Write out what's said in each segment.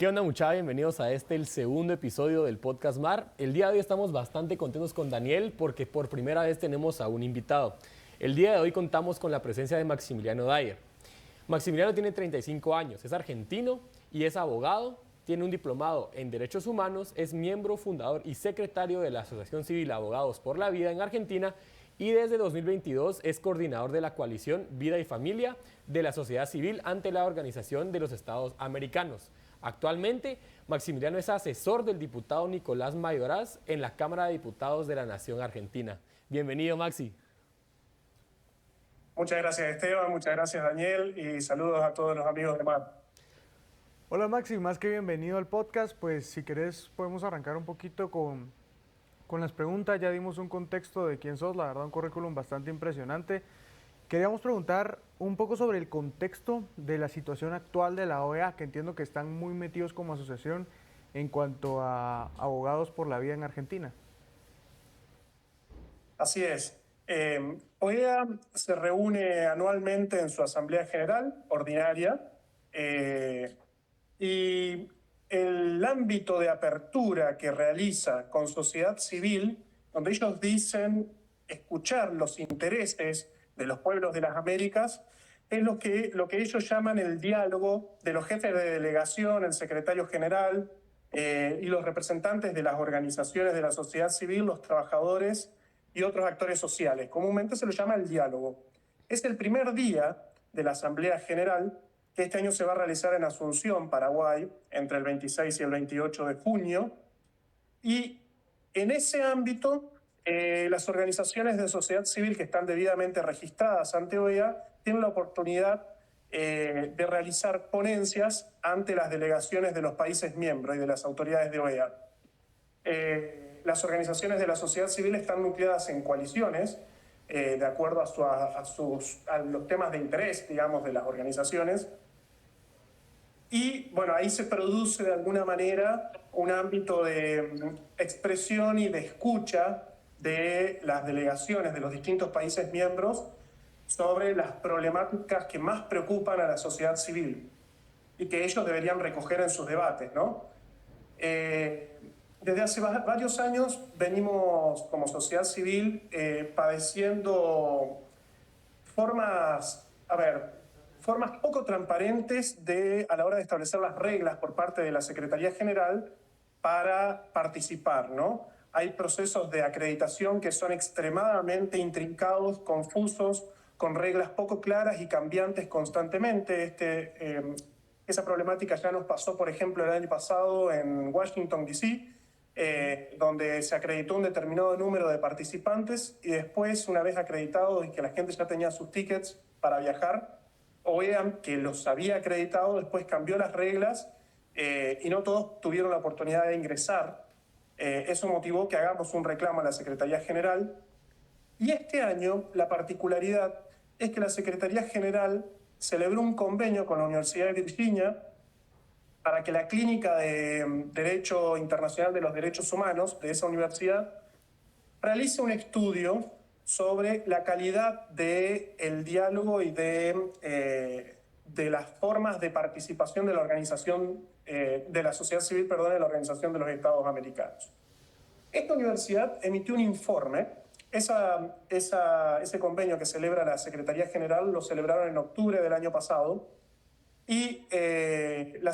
¿Qué onda, muchachos? Bienvenidos a el segundo episodio del Podcast Mar. El día de hoy estamos bastante contentos con Daniel porque por primera vez tenemos a un invitado. El día de hoy contamos con la presencia de Maximiliano Dyer. Maximiliano tiene 35 años, es argentino y es abogado, tiene un diplomado en Derechos Humanos, es miembro fundador y secretario de la Asociación Civil Abogados por la Vida en Argentina y desde 2022 es coordinador de la coalición Vida y Familia de la sociedad civil ante la Organización de los Estados Americanos. Actualmente, Maximiliano es asesor del diputado Nicolás Mayoraz en la Cámara de Diputados de la Nación Argentina. Bienvenido, Maxi. Muchas gracias, Esteban, muchas gracias, Daniel, y saludos a todos los amigos de MAR. Hola Maxi, más que bienvenido al podcast. Pues si querés podemos arrancar un poquito con las preguntas. Ya dimos un contexto de quién sos, la verdad un currículum bastante impresionante. Queríamos preguntar un poco sobre el contexto de la situación actual de la OEA, que entiendo que están muy metidos como asociación en cuanto a abogados por la vida en Argentina. Así es. OEA se reúne anualmente en su Asamblea General Ordinaria y el ámbito de apertura que realiza con sociedad civil, donde ellos dicen escuchar los intereses de los pueblos de las Américas, es lo que ellos llaman el diálogo de los jefes de delegación, el secretario general y los representantes de las organizaciones de la sociedad civil, los trabajadores y otros actores sociales. Comúnmente se lo llama el diálogo. Es el primer día de la Asamblea General que este año se va a realizar en Asunción, Paraguay, entre el 26 y el 28 de junio. Y en ese ámbito, las organizaciones de sociedad civil que están debidamente registradas ante OEA tienen la oportunidad de realizar ponencias ante las delegaciones de los países miembros y de las autoridades de OEA. Las organizaciones de la sociedad civil están nucleadas en coaliciones, de acuerdo a los temas de interés, digamos, de las organizaciones. Y bueno, ahí se produce de alguna manera un ámbito de expresión y de escucha de las delegaciones de los distintos países miembros sobre las problemáticas que más preocupan a la sociedad civil y que ellos deberían recoger en sus debates, ¿no? Desde hace varios años venimos como sociedad civil padeciendo formas poco transparentes a la hora de establecer las reglas por parte de la Secretaría General para participar, ¿no? Hay procesos de acreditación que son extremadamente intrincados, confusos, con reglas poco claras y cambiantes constantemente. Esa problemática ya nos pasó, por ejemplo, el año pasado en Washington, D.C., donde se acreditó un determinado número de participantes y después, una vez acreditados y que la gente ya tenía sus tickets para viajar, OEA, que los había acreditado, después cambió las reglas y no todos tuvieron la oportunidad de ingresar. Eso motivó que hagamos un reclamo a la Secretaría General. Y este año la particularidad es que la Secretaría General celebró un convenio con la Universidad de Virginia para que la Clínica de Derecho Internacional de los Derechos Humanos de esa universidad realice un estudio sobre la calidad del diálogo y de las formas de participación de la organización, de la sociedad civil, perdón, de la Organización de los Estados Americanos. Esta universidad emitió un informe. Ese convenio que celebra la Secretaría General lo celebraron en octubre del año pasado y la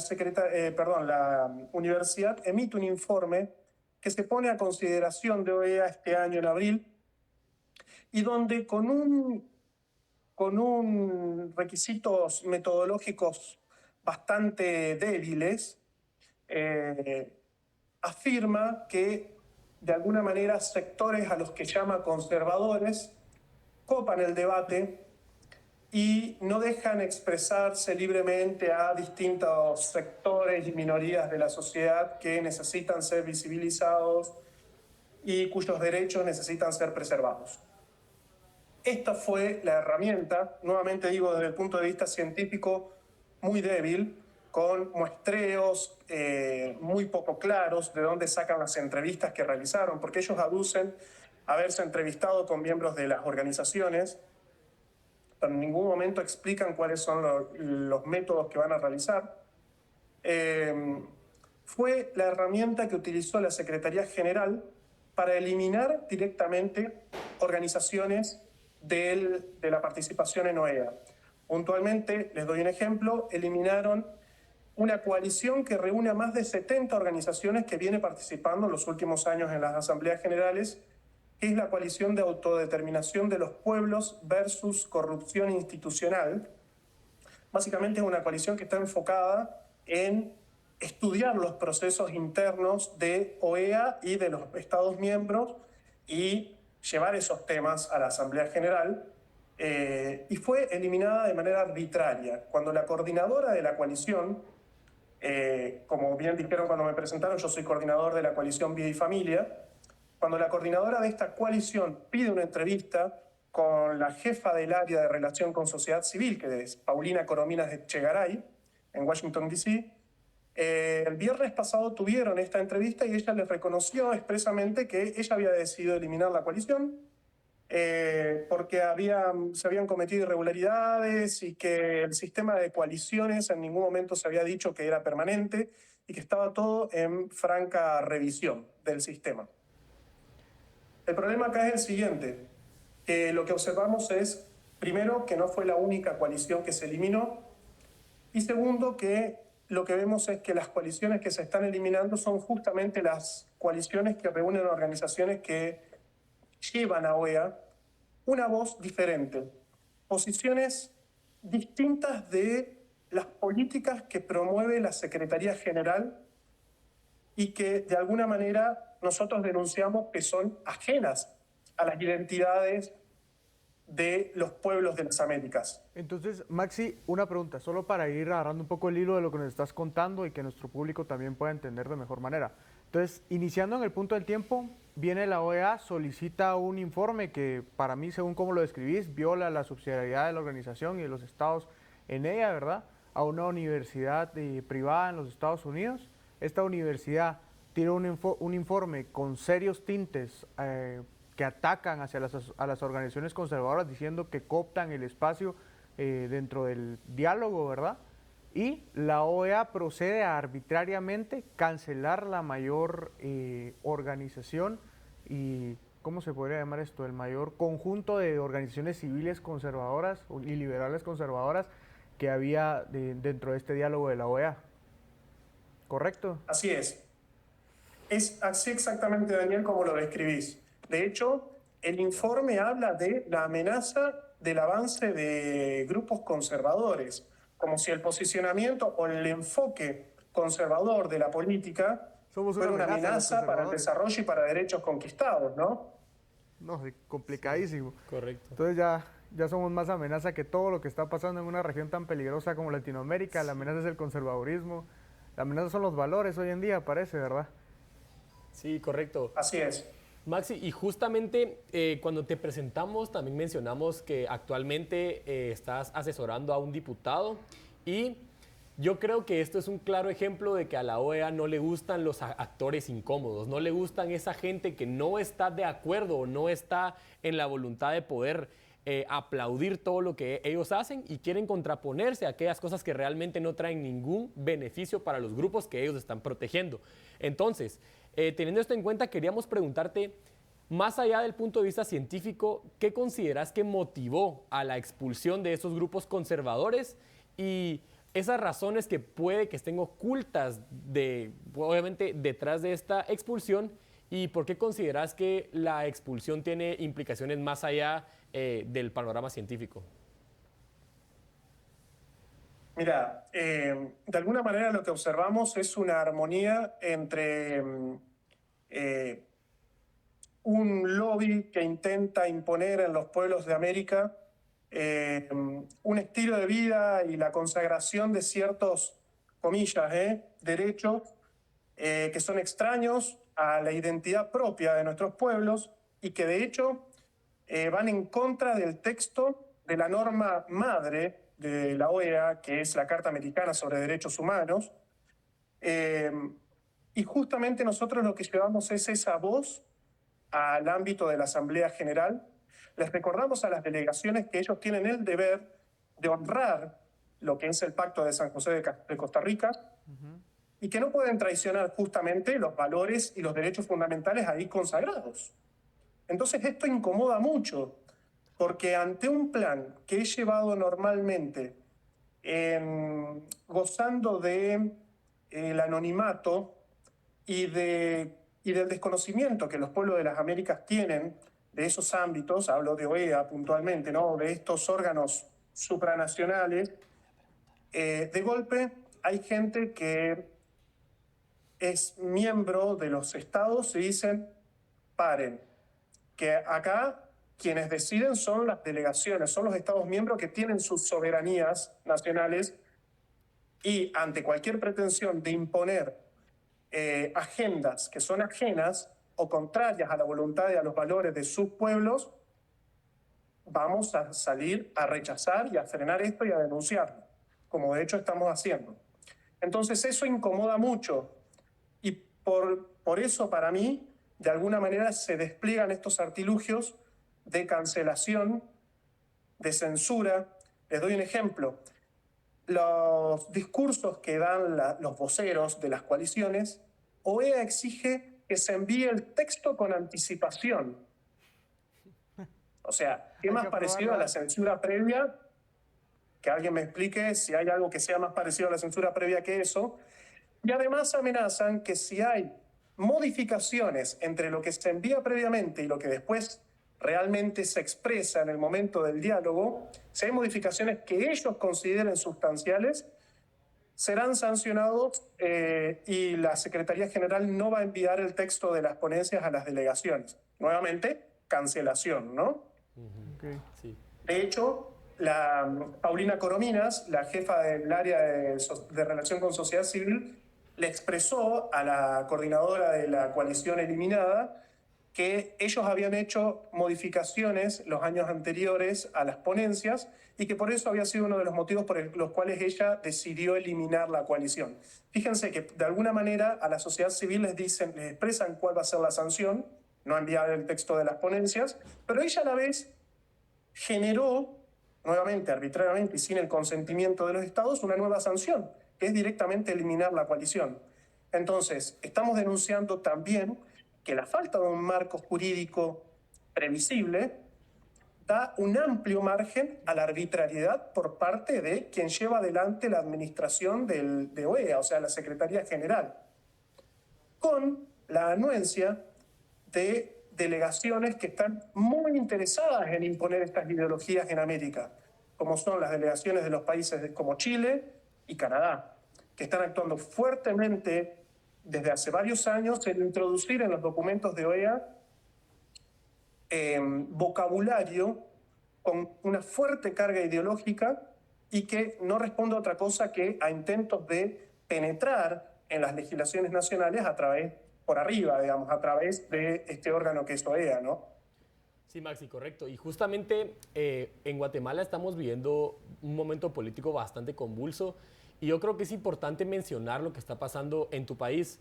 universidad emite un informe que se pone a consideración de OEA este año en abril y donde con requisitos metodológicos bastante débiles afirma que de alguna manera sectores a los que llama conservadores copan el debate y no dejan expresarse libremente a distintos sectores y minorías de la sociedad que necesitan ser visibilizados y cuyos derechos necesitan ser preservados. Esta fue la herramienta, nuevamente digo desde el punto de vista científico, muy débil, con muestreos muy poco claros de dónde sacan las entrevistas que realizaron, porque ellos aducen haberse entrevistado con miembros de las organizaciones, pero en ningún momento explican cuáles son los métodos que van a realizar. fue la herramienta que utilizó la Secretaría General para eliminar directamente organizaciones de la participación en OEA. Puntualmente, les doy un ejemplo, eliminaron una coalición que reúne a más de 70 organizaciones que viene participando en los últimos años en las asambleas generales, que es la coalición de autodeterminación de los pueblos versus corrupción institucional. Básicamente es una coalición que está enfocada en estudiar los procesos internos de OEA y de los Estados miembros y llevar esos temas a la Asamblea General, y fue eliminada de manera arbitraria. Cuando la coordinadora de la coalición, como bien dijeron cuando me presentaron, yo soy coordinador de la coalición Vida y Familia, cuando la coordinadora de esta coalición pide una entrevista con la jefa del área de relación con sociedad civil, que es Paulina Corominas de Chegaray, en Washington, D.C., el viernes pasado tuvieron esta entrevista y ella les reconoció expresamente que ella había decidido eliminar la coalición porque se habían cometido irregularidades y que el sistema de coaliciones en ningún momento se había dicho que era permanente y que estaba todo en franca revisión del sistema. El problema acá es el siguiente, que lo que observamos es, primero, que no fue la única coalición que se eliminó, y segundo, que lo que vemos es que las coaliciones que se están eliminando son justamente las coaliciones que reúnen organizaciones que llevan a OEA una voz diferente, posiciones distintas de las políticas que promueve la Secretaría General y que de alguna manera nosotros denunciamos que son ajenas a las identidades de los pueblos de las Américas. Entonces, Maxi, una pregunta, solo para ir agarrando un poco el hilo de lo que nos estás contando y que nuestro público también pueda entender de mejor manera. Entonces, iniciando en el punto del tiempo, viene la OEA, solicita un informe que para mí, según cómo lo describís, viola la subsidiariedad de la organización y de los estados en ella, ¿verdad? A una universidad privada en los Estados Unidos. Esta universidad tiene un informe con serios tintes que atacan hacia a las organizaciones conservadoras, diciendo que cooptan el espacio dentro del diálogo, ¿verdad? Y la OEA procede a arbitrariamente cancelar la mayor organización y, ¿cómo se podría llamar esto? El mayor conjunto de organizaciones civiles conservadoras y liberales conservadoras que había dentro de este diálogo de la OEA. ¿Correcto? Así es. Es así exactamente, Daniel, como lo describís. De hecho, el informe habla de la amenaza del avance de grupos conservadores, como si el posicionamiento o el enfoque conservador de la política fuera una amenaza para el desarrollo y para derechos conquistados, ¿no? No, sí, complicadísimo. Sí, correcto. Entonces ya somos más amenaza que todo lo que está pasando en una región tan peligrosa como Latinoamérica. La amenaza es el conservadurismo, la amenaza son los valores hoy en día, parece, ¿verdad? Sí, correcto. Así es. Maxi, y justamente cuando te presentamos también mencionamos que actualmente estás asesorando a un diputado y yo creo que esto es un claro ejemplo de que a la OEA no le gustan los actores incómodos, no le gustan esa gente que no está de acuerdo o no está en la voluntad de poder aplaudir todo lo que ellos hacen y quieren contraponerse a aquellas cosas que realmente no traen ningún beneficio para los grupos que ellos están protegiendo. Entonces, teniendo esto en cuenta, queríamos preguntarte, más allá del punto de vista científico, ¿qué consideras que motivó a la expulsión de esos grupos conservadores y esas razones que puede que estén ocultas obviamente detrás de esta expulsión? ¿Y por qué consideras que la expulsión tiene implicaciones más allá del panorama científico? Mira, de alguna manera lo que observamos es una armonía entre un lobby que intenta imponer en los pueblos de América un estilo de vida y la consagración de ciertos, comillas, derechos que son extraños a la identidad propia de nuestros pueblos y que de hecho van en contra del texto de la norma madre de la OEA, que es la Carta Americana sobre Derechos Humanos. Y justamente nosotros lo que llevamos es esa voz al ámbito de la Asamblea General. Les recordamos a las delegaciones que ellos tienen el deber de honrar lo que es el Pacto de San José de Costa Rica, y que no pueden traicionar justamente los valores y los derechos fundamentales ahí consagrados. Entonces esto incomoda mucho, porque ante un plan que es llevado normalmente gozando de el anonimato y del desconocimiento que los pueblos de las Américas tienen de esos ámbitos, hablo de OEA puntualmente, ¿no? De estos órganos supranacionales, de golpe hay gente que es miembro de los estados y dicen, paren, que acá quienes deciden son las delegaciones, son los estados miembros que tienen sus soberanías nacionales y ante cualquier pretensión de imponer agendas que son ajenas o contrarias a la voluntad y a los valores de sus pueblos, vamos a salir a rechazar y a frenar esto y a denunciarlo, como de hecho estamos haciendo. Entonces eso incomoda mucho y por eso para mí, de alguna manera, se despliegan estos artilugios de cancelación, de censura. Les doy un ejemplo. Los discursos que dan los voceros de las coaliciones, OEA exige que se envíe el texto con anticipación. O sea, ¿qué más parecido a la censura previa? Que alguien me explique si hay algo que sea más parecido a la censura previa que eso. Y además amenazan que si hay modificaciones entre lo que se envía previamente y lo que después realmente se expresa en el momento del diálogo, si hay modificaciones que ellos consideren sustanciales, serán sancionados y la Secretaría General no va a enviar el texto de las ponencias a las delegaciones. Nuevamente, cancelación, ¿no? Okay. Sí. De hecho, la Paulina Corominas, la jefa del área de relación con sociedad civil, le expresó a la coordinadora de la coalición eliminada que ellos habían hecho modificaciones los años anteriores a las ponencias y que por eso había sido uno de los motivos por los cuales ella decidió eliminar la coalición. Fíjense que de alguna manera a la sociedad civil les expresan cuál va a ser la sanción, no enviar el texto de las ponencias, pero ella a la vez generó, nuevamente arbitrariamente y sin el consentimiento de los estados, una nueva sanción, que es directamente eliminar la coalición. Entonces, estamos denunciando también que la falta de un marco jurídico previsible da un amplio margen a la arbitrariedad por parte de quien lleva adelante la administración de OEA, o sea, la Secretaría General, con la anuencia de delegaciones que están muy interesadas en imponer estas ideologías en América, como son las delegaciones de los países como Chile y Canadá, que están actuando fuertemente desde hace varios años en introducir en los documentos de OEA vocabulario con una fuerte carga ideológica y que no responde a otra cosa que a intentos de penetrar en las legislaciones nacionales a través, por arriba, digamos, a través de este órgano que es OEA, ¿no? Sí, Maxi, correcto. Y justamente en Guatemala estamos viviendo un momento político bastante convulso y yo creo que es importante mencionar lo que está pasando en tu país.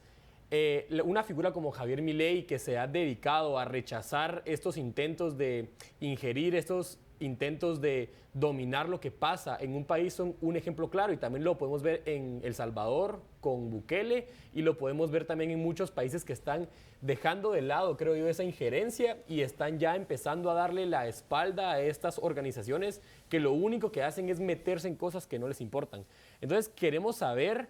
Una figura como Javier Milei, que se ha dedicado a rechazar estos intentos de ingerir, estos intentos de dominar lo que pasa en un país, son un ejemplo claro, y también lo podemos ver en El Salvador con Bukele y lo podemos ver también en muchos países que están dejando de lado, creo yo, esa injerencia y están ya empezando a darle la espalda a estas organizaciones que lo único que hacen es meterse en cosas que no les importan. Entonces queremos saber,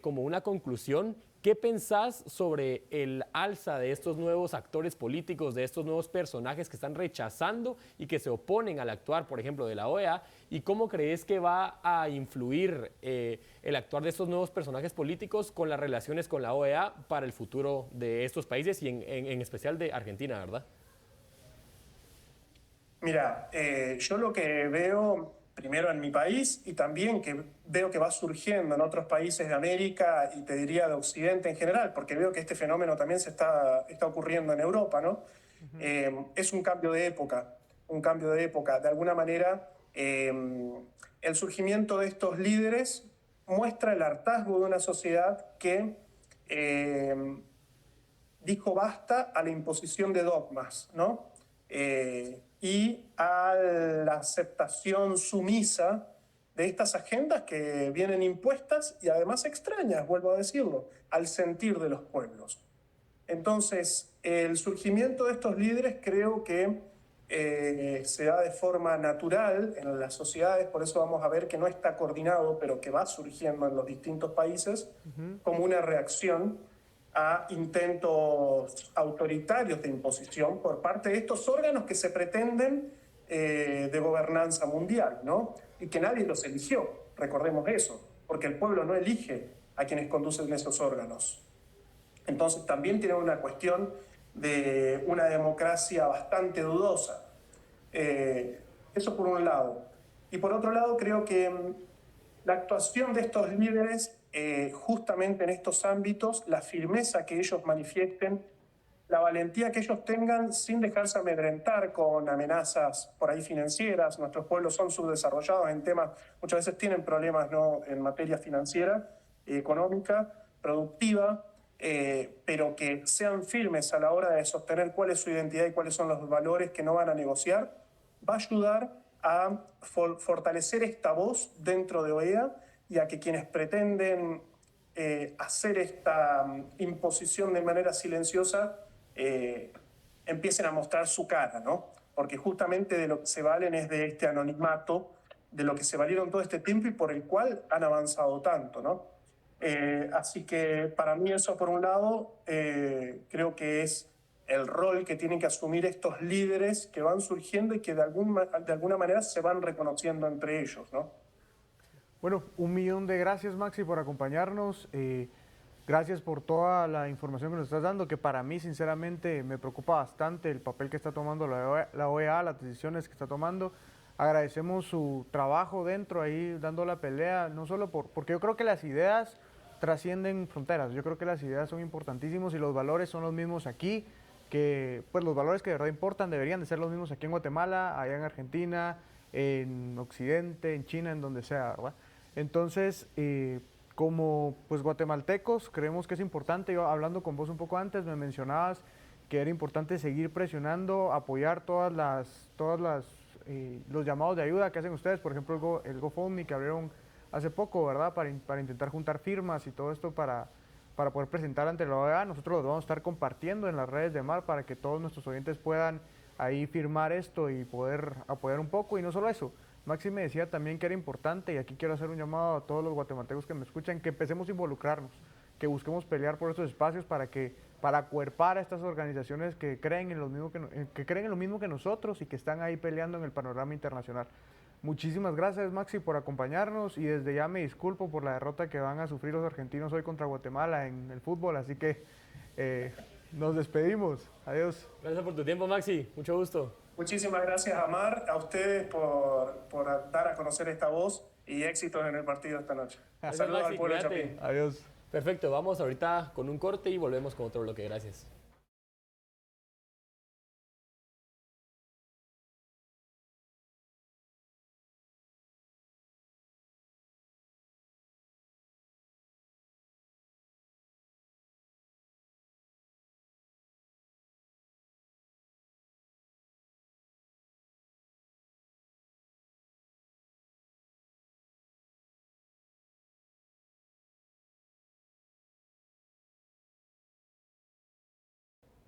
como una conclusión, ¿qué pensás sobre el alza de estos nuevos actores políticos, de estos nuevos personajes que están rechazando y que se oponen al actuar, por ejemplo, de la OEA? ¿Y cómo crees que va a influir el actuar de estos nuevos personajes políticos con las relaciones con la OEA para el futuro de estos países y en especial de Argentina, verdad? Mira, yo lo que veo primero en mi país y también que veo que va surgiendo en otros países de América y te diría de Occidente en general, porque veo que este fenómeno también está ocurriendo en Europa, ¿no? Es un cambio de época, un cambio de época. De alguna manera, el surgimiento de estos líderes muestra el hartazgo de una sociedad que dijo basta a la imposición de dogmas, ¿no? Y a la aceptación sumisa de estas agendas que vienen impuestas y además extrañas, vuelvo a decirlo, al sentir de los pueblos. Entonces, el surgimiento de estos líderes creo que se da de forma natural en las sociedades, por eso vamos a ver que no está coordinado, pero que va surgiendo en los distintos países como una reacción a intentos autoritarios de imposición por parte de estos órganos que se pretenden de gobernanza mundial, ¿no? Y que nadie los eligió, recordemos eso, porque el pueblo no elige a quienes conducen esos órganos. Entonces también tiene una cuestión de una democracia bastante dudosa. Eso por un lado. Y por otro lado, creo que la actuación de estos líderes, justamente en estos ámbitos, la firmeza que ellos manifiesten, la valentía que ellos tengan sin dejarse amedrentar con amenazas por ahí financieras. Nuestros pueblos son subdesarrollados en temas, muchas veces tienen problemas, ¿no?, en materia financiera, económica, productiva, pero que sean firmes a la hora de sostener cuál es su identidad y cuáles son los valores que no van a negociar, va a ayudar a fortalecer esta voz dentro de OEA y a que quienes pretenden hacer esta imposición de manera silenciosa empiecen a mostrar su cara, ¿no? Porque justamente de lo que se valen es de este anonimato, de lo que se valieron todo este tiempo y por el cual han avanzado tanto, ¿no? Así que para mí eso, por un lado, creo que es el rol que tienen que asumir estos líderes que van surgiendo y que de alguna manera se van reconociendo entre ellos, ¿no? Bueno, 1.000.000 de gracias, Maxi, por acompañarnos. Gracias por toda la información que nos estás dando, que para mí, sinceramente, me preocupa bastante el papel que está tomando la OEA, las decisiones que está tomando. Agradecemos su trabajo dentro ahí, dando la pelea, no solo porque yo creo que las ideas trascienden fronteras. Yo creo que las ideas son importantísimos y los valores son los mismos aquí, que pues los valores que de verdad importan deberían de ser los mismos aquí en Guatemala, allá en Argentina, en Occidente, en China, en donde sea, ¿verdad? Entonces, como pues guatemaltecos, creemos que es importante. Yo hablando con vos un poco antes, me mencionabas que era importante seguir presionando, apoyar los llamados de ayuda que hacen ustedes, por ejemplo el GoFundMe que abrieron hace poco, ¿verdad? Para intentar juntar firmas y todo esto para poder presentar ante la OEA. Nosotros los vamos a estar compartiendo en las redes de MAR para que todos nuestros oyentes puedan ahí firmar esto y poder apoyar un poco. Y no solo eso, Maxi me decía también que era importante, y aquí quiero hacer un llamado a todos los guatemaltecos que me escuchan, que empecemos a involucrarnos, que busquemos pelear por estos espacios para acuerpar a estas organizaciones que creen en lo mismo que nosotros y que están ahí peleando en el panorama internacional. Muchísimas gracias, Maxi, por acompañarnos, y desde ya me disculpo por la derrota que van a sufrir los argentinos hoy contra Guatemala en el fútbol, así que nos despedimos. Adiós. Gracias por tu tiempo, Maxi. Mucho gusto. Muchísimas gracias, Amar, a ustedes por dar a conocer esta voz y éxitos en el partido esta noche. Saludos al pueblo Chapín. Adiós. Perfecto, vamos ahorita con un corte y volvemos con otro bloque. Gracias.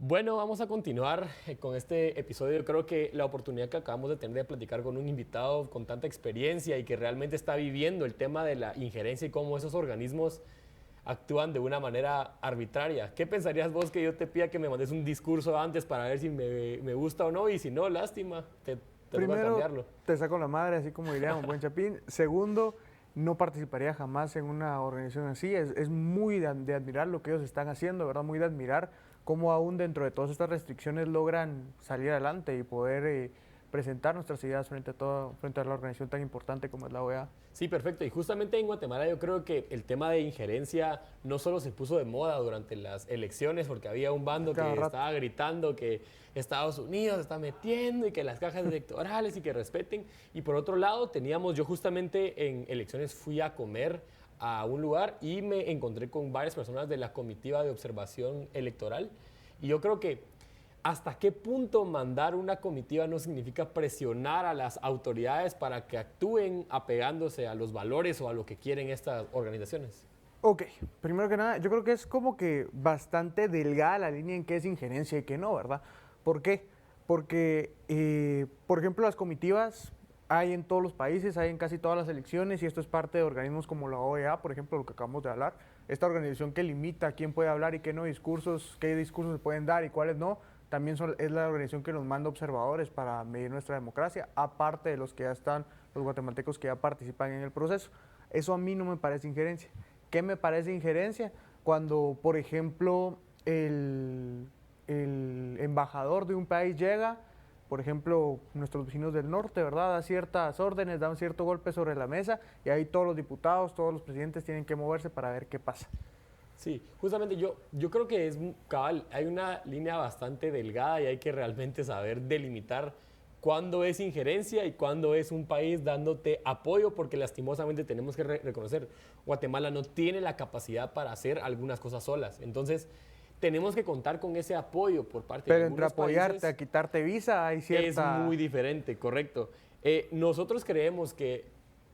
Bueno, vamos a continuar con este episodio. Yo creo que la oportunidad que acabamos de tener de platicar con un invitado con tanta experiencia y que realmente está viviendo el tema de la injerencia y cómo esos organismos actúan de una manera arbitraria. ¿Qué pensarías vos que yo te pida que me mandes un discurso antes para ver si me gusta o no? Y si no, lástima, te Primero, cambiarlo. te saco la madre, así como diría un buen Chapín. Segundo, no participaría jamás en una organización así. Es muy de admirar lo que ellos están haciendo, ¿verdad? Muy de admirar cómo aún dentro de todas estas restricciones logran salir adelante y poder presentar nuestras ideas frente a la organización tan importante como es la OEA. Sí, perfecto. Y justamente en Guatemala yo creo que el tema de injerencia no solo se puso de moda durante las elecciones, porque había un bando que estaba gritando que Estados Unidos se está metiendo y que las cajas electorales y que respeten. Y por otro lado, yo justamente en elecciones fui a comer a un lugar y me encontré con varias personas de la comitiva de observación electoral. Y yo creo que ¿hasta qué punto mandar una comitiva no significa presionar a las autoridades para que actúen apegándose a los valores o a lo que quieren estas organizaciones? Ok, primero que nada, yo creo que es como que bastante delgada la línea en qué es injerencia y qué no, ¿verdad? ¿Por qué? Porque, por ejemplo, las comitivas hay en todos los países, hay en casi todas las elecciones y esto es parte de organismos como la OEA, por ejemplo, lo que acabamos de hablar, esta organización que limita quién puede hablar y qué no discursos, qué discursos se pueden dar y cuáles no, también es la organización que nos manda observadores para medir nuestra democracia, aparte de los que ya están, los guatemaltecos que ya participan en el proceso. Eso a mí no me parece injerencia. ¿Qué me parece injerencia? Cuando, por ejemplo, el embajador de un país llega, por ejemplo, nuestros vecinos del norte, ¿verdad? Da ciertas órdenes, da un cierto golpe sobre la mesa y ahí todos los diputados, todos los presidentes tienen que moverse para ver qué pasa. Sí, justamente yo creo que es cabal, hay una línea bastante delgada y hay que realmente saber delimitar cuándo es injerencia y cuándo es un país dándote apoyo, porque lastimosamente tenemos que reconocer, Guatemala no tiene la capacidad para hacer algunas cosas solas. Entonces, tenemos que contar con ese apoyo por parte de algunos países. Pero entre apoyarte a quitarte visa hay cierta... Es muy diferente, correcto. Nosotros creemos que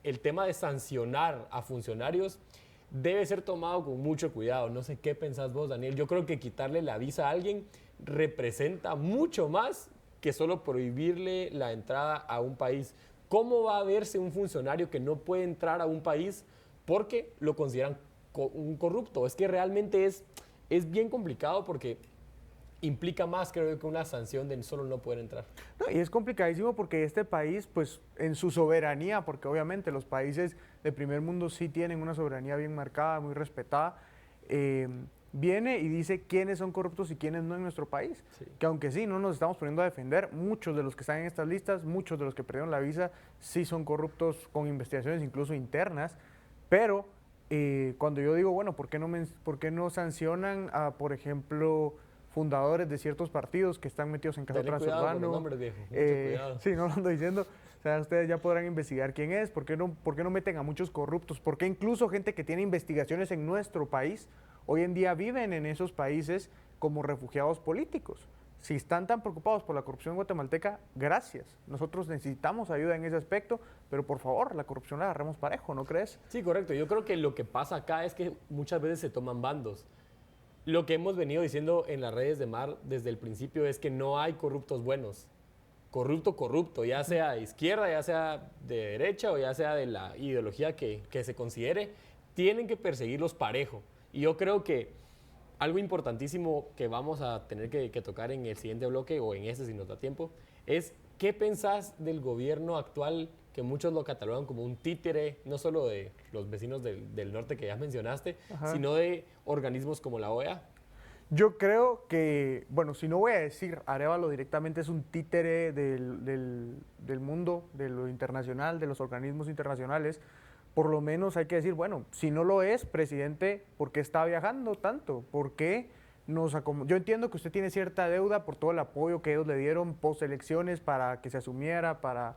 el tema de sancionar a funcionarios debe ser tomado con mucho cuidado. No sé qué pensás vos, Daniel. Yo creo que quitarle la visa a alguien representa mucho más que solo prohibirle la entrada a un país. ¿Cómo va a verse un funcionario que no puede entrar a un país porque lo consideran un corrupto? Es que realmente es bien complicado porque implica más, creo, que una sanción de solo no poder entrar. No, y es complicadísimo porque este país, pues en su soberanía, porque obviamente los países de primer mundo sí tienen una soberanía bien marcada, muy respetada, viene y dice quiénes son corruptos y quiénes no en nuestro país. Sí. Que aunque sí, no nos estamos poniendo a defender, muchos de los que están en estas listas, muchos de los que perdieron la visa, sí son corruptos con investigaciones incluso internas, pero cuando yo digo, bueno, ¿por qué no sancionan a, por ejemplo, fundadores de ciertos partidos que están metidos en caso transurbano? Sí, no lo ando diciendo. O sea, ustedes ya podrán investigar quién es, ¿por qué no meten a muchos corruptos? ¿Por qué incluso gente que tiene investigaciones en nuestro país hoy en día viven en esos países como refugiados políticos? Si están tan preocupados por la corrupción guatemalteca, gracias. Nosotros necesitamos ayuda en ese aspecto, pero por favor, la corrupción la agarremos parejo, ¿no crees? Sí, correcto. Yo creo que lo que pasa acá es que muchas veces se toman bandos. Lo que hemos venido diciendo en las redes de Mar desde el principio es que no hay corruptos buenos. Corrupto, ya sea de izquierda, ya sea de derecha o ya sea de la ideología que se considere, tienen que perseguirlos parejo. Y yo creo que algo importantísimo que vamos a tener que tocar en el siguiente bloque o en este si nos da tiempo es ¿qué pensás del gobierno actual que muchos lo catalogan como un títere, no solo de los vecinos del norte que ya mencionaste, ajá, sino de organismos como la OEA? Yo creo que, bueno, si no voy a decir Arévalo directamente es un títere del mundo, de lo internacional, de los organismos internacionales, por lo menos hay que decir, bueno, si no lo es, presidente, ¿por qué está viajando tanto? ¿Por qué nos Yo entiendo que usted tiene cierta deuda por todo el apoyo que ellos le dieron post elecciones para que se asumiera, para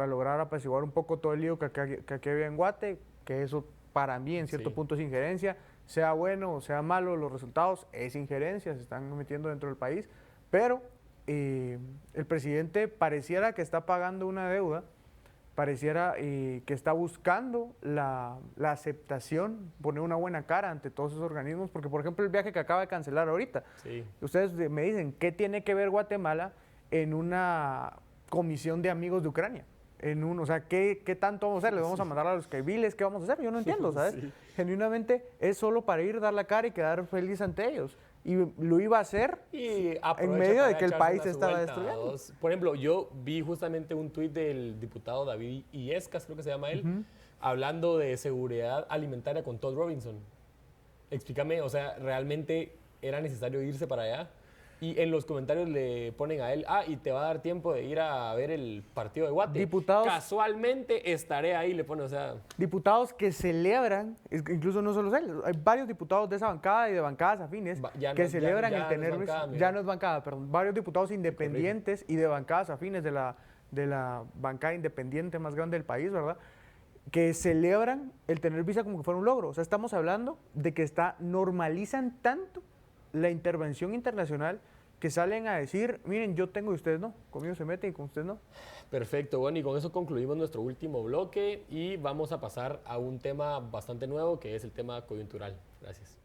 lograr apaciguar un poco todo el lío que aquí había en Guate, que eso para mí en cierto punto es injerencia, sea bueno o sea malo los resultados, es injerencia, se están metiendo dentro del país, pero el presidente pareciera que está pagando una deuda, pareciera que está buscando la aceptación, poner una buena cara ante todos esos organismos, porque por ejemplo el viaje que acaba de cancelar ahorita, sí, ustedes me dicen, ¿qué tiene que ver Guatemala en una comisión de amigos de Ucrania? O sea, ¿qué tanto vamos a hacer? ¿Le vamos a mandar a los cabiles? ¿Qué vamos a hacer? Yo no entiendo, ¿sabes? Sí. Genuinamente es solo para ir, dar la cara y quedar feliz ante ellos. Y lo iba a hacer en medio de que el país se estaba destruyendo. Por ejemplo, yo vi justamente un tuit del diputado David Illescas, creo que se llama él, hablando de seguridad alimentaria con Todd Robinson. Explícame, o sea, ¿realmente era necesario irse para allá? Y en los comentarios le ponen a él, y te va a dar tiempo de ir a ver el partido de Guate. Diputados, casualmente estaré ahí, le pone, o sea... Diputados que celebran, incluso no solo él, hay varios diputados de esa bancada y de bancadas afines que celebran el tener... Ya no es bancada, perdón. Varios diputados independientes y de bancadas afines de la bancada independiente más grande del país, ¿verdad? Que celebran el tener visa como que fuera un logro. O sea, estamos hablando de que normalizan tanto la intervención internacional que salen a decir, miren, yo tengo y ustedes no, conmigo se meten y con ustedes no. Perfecto, bueno, y con eso concluimos nuestro último bloque y vamos a pasar a un tema bastante nuevo que es el tema coyuntural. Gracias.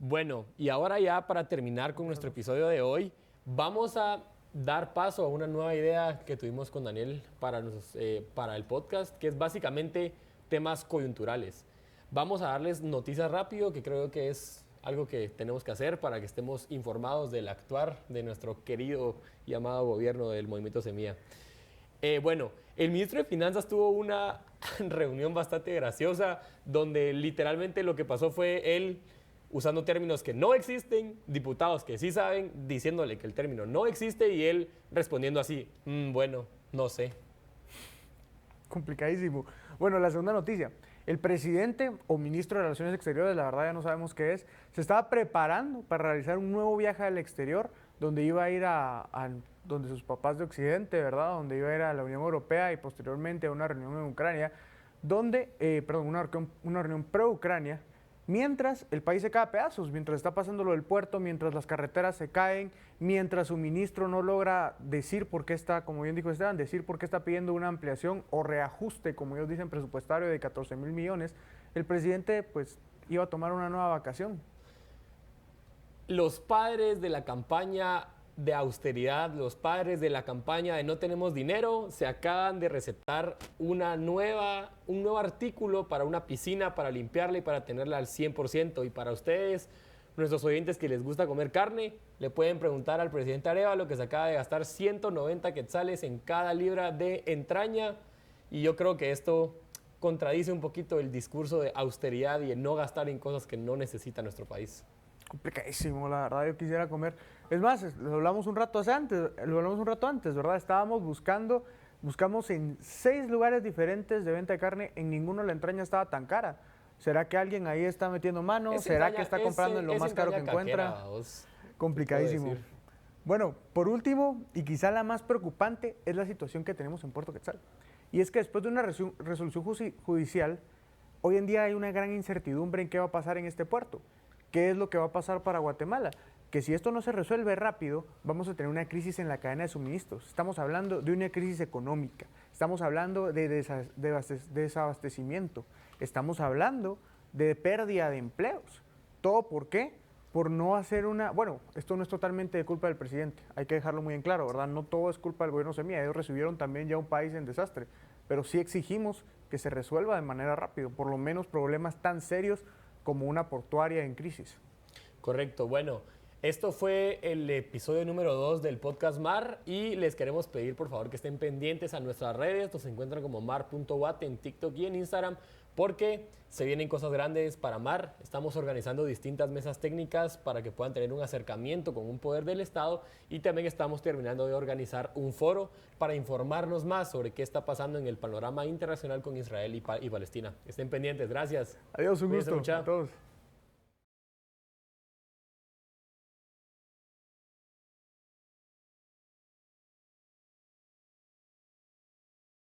Bueno, y ahora ya para terminar con nuestro episodio de hoy, vamos a dar paso a una nueva idea que tuvimos con Daniel para el podcast, que es básicamente temas coyunturales. Vamos a darles noticias rápido, que creo que es algo que tenemos que hacer para que estemos informados del actuar de nuestro querido y amado gobierno del Movimiento Semilla. Bueno, el ministro de Finanzas tuvo una reunión bastante graciosa donde literalmente lo que pasó fue él usando términos que no existen, diputados que sí saben, diciéndole que el término no existe y él respondiendo así, bueno, no sé. Complicadísimo. Bueno, la segunda noticia. El presidente o ministro de Relaciones Exteriores, la verdad ya no sabemos qué es, se estaba preparando para realizar un nuevo viaje al exterior donde iba a ir a donde sus papás de Occidente, ¿verdad? Donde iba a ir a la Unión Europea y posteriormente a una reunión en Ucrania, donde, una reunión pro-Ucrania, mientras el país se cae a pedazos, mientras está pasando lo del puerto, mientras las carreteras se caen, mientras su ministro no logra decir por qué está, como bien dijo Esteban, decir por qué está pidiendo una ampliación o reajuste, como ellos dicen, presupuestario de 14,000 millones, el presidente pues iba a tomar una nueva vacación. Los padres de la campaña de austeridad, los padres de la campaña de no tenemos dinero, se acaban de recetar un nuevo artículo para una piscina, para limpiarla y para tenerla al 100%. Y para ustedes, nuestros oyentes que les gusta comer carne, le pueden preguntar al presidente Arévalo que se acaba de gastar 190 quetzales en cada libra de entraña. Y yo creo que esto contradice un poquito el discurso de austeridad y de no gastar en cosas que no necesita nuestro país. Complicadísimo, la verdad, yo quisiera comer. Es más, lo hablamos un rato antes, ¿verdad? Buscamos en 6 lugares diferentes de venta de carne, en ninguno la entraña estaba tan cara. ¿Será que alguien ahí está metiendo mano? ¿Será que está comprando en lo más caro que encuentra? Complicadísimo. Bueno, por último, y quizá la más preocupante, es la situación que tenemos en Puerto Quetzal. Y es que después de una resolución judicial, hoy en día hay una gran incertidumbre en qué va a pasar en este puerto. ¿Qué es lo que va a pasar para Guatemala? Que si esto no se resuelve rápido, vamos a tener una crisis en la cadena de suministros. Estamos hablando de una crisis económica, estamos hablando de desabastecimiento, estamos hablando de pérdida de empleos. ¿Todo por qué? Por no hacer bueno, esto no es totalmente de culpa del presidente, hay que dejarlo muy en claro, ¿verdad? No todo es culpa del gobierno Semilla, ellos recibieron también ya un país en desastre, pero sí exigimos que se resuelva de manera rápida, por lo menos problemas tan serios como una portuaria en crisis. Correcto, bueno, esto fue el episodio número 2 del podcast MAR y les queremos pedir por favor que estén pendientes a nuestras redes, nos encuentran como mar.wat en TikTok y en Instagram porque se vienen cosas grandes para MAR, estamos organizando distintas mesas técnicas para que puedan tener un acercamiento con un poder del Estado y también estamos terminando de organizar un foro para informarnos más sobre qué está pasando en el panorama internacional con Israel y Palestina. Estén pendientes, gracias. Adiós, un gusto a todos.